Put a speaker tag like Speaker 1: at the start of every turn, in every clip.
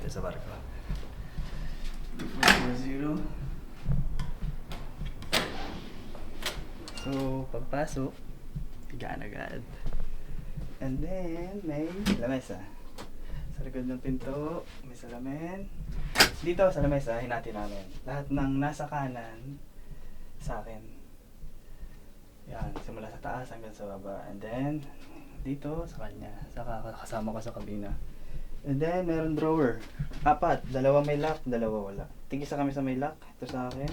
Speaker 1: dito sa barko. 440. So, pagpasok, higaan agad. And then, may lamesa. Sa likod ng pinto, may salamin. Dito sa lamesa, hinati namin. Lahat ng nasa kanan, sa akin. Yan, simula sa taas hanggang sa baba. And then, dito sa kanya. Saka kasama ko sa kabina. And then, meron drawer. 4. 2 may lock, 2 wala. Tigisa kami sa may lock. Ito sa akin.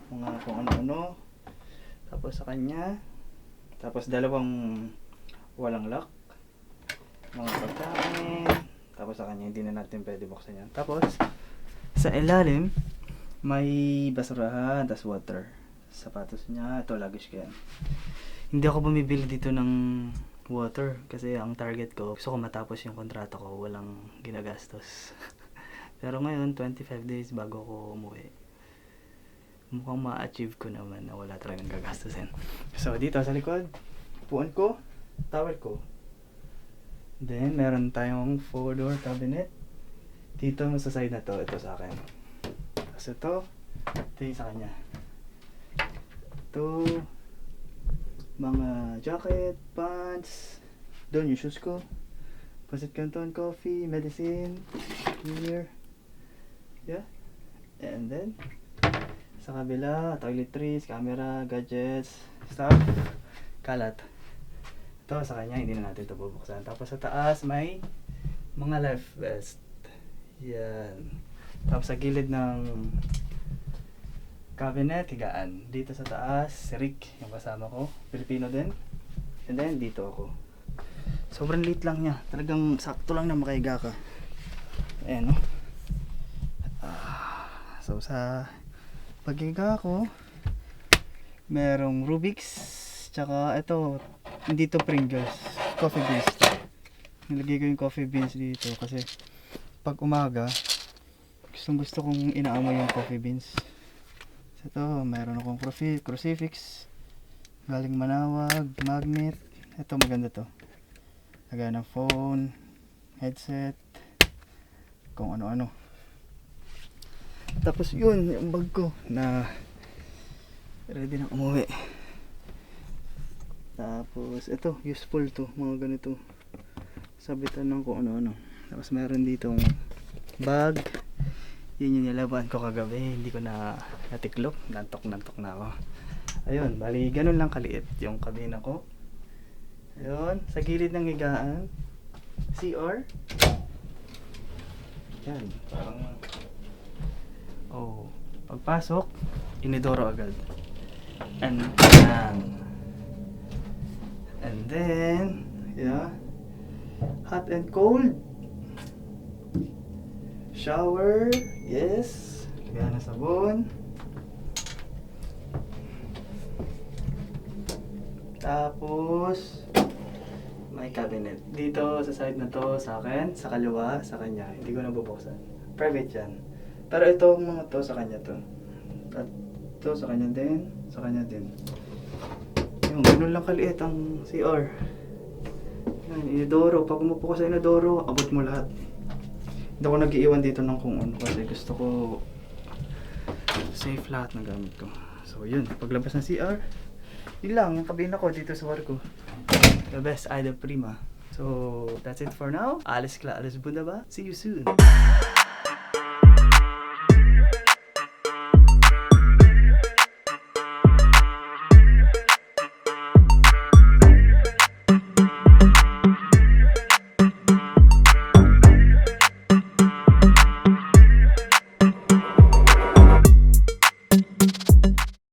Speaker 1: Mga kung ano-ano. Tapos sa kanya. Tapos 2 walang lock. Mga pagkain. Tapos sa kanya, hindi na natin pwede buksan yan. Tapos, sa ilalim, may basurahan, tas water. Sapatos niya, ito luggage ko yan. Hindi ako bumibili dito ng water kasi ang target ko, gusto ko matapos yung kontrata ko, walang ginagastos. Pero ngayon, 25 days bago ko umuwi. Mukhang ma-achieve ko naman na wala talagang gagastusin. So, dito sa likod, upuan ko, towel ko. Then, meron tayong 4-door cabinet. Dito sa side na to, ito sa akin. Tapos ito yung sa kanya. Ito, mga jacket, pants, doon yung shoes ko, pasit canton, coffee, medicine, here, yeah, and then, sa kabila, toiletries, camera, gadgets, stuff, kalat. Ito sa kanya, hindi na natin ito bubuksan. Tapos sa taas, may mga life vest. Yan. Tapos sa gilid ng cabinet, higaan. Dito sa taas, si Rick, yung kasama ko. Pilipino din. And then, dito ako. Sobrang liit lang niya. Talagang sakto lang na makahiga ka. Ayan, no? So, sa paghiga ko, merong Rubik's. Tsaka, ito, dito Pringles. Coffee beans. Nilagay ko yung coffee beans dito kasi pag umaga, gusto kong inaamoy yung coffee beans. Ito, mayroon akong crucifix galing Manawag, magnet. Ito, maganda to. Lagay ng phone, headset, kung ano-ano. Tapos yun, yung bag ko na ready na umuwi. Tapos ito, useful to, mga ganito. Sabitan ng kung ano-ano. Tapos meron ditong bag. Yun yung nilaban ko kagabi, hindi ko na natiklop, nantok na ako. Ayun, bali ganun lang kaliit yung kabina ko. Ayun, sa gilid ng higaan, CR. Yan, parang pagpasok, inidoro agad. And then, yeah, hot and cold. Shower, yes. Lagyan na sabon. Tapos, may cabinet. Dito sa side na to sa akin, sa kaliwa, sa kanya. Hindi ko nabubuksan. Private yan. Pero itong mga to sa kanya to. At to sa kanya din, sa kanya din. Yung ganun lang kaliit ang CR. Yan, inodoro. Pag umupo ka sa inodoro, abot mo lahat. Hindi ako nag-iiwan dito ng kung ano kasi gusto ko safe lahat ng gamit ko. So yun, paglabas ng CR, yun lang, yung kabina ko dito sa barko. The best, Ida Prima. So that's it for now. Alis Bunda ba? See you soon.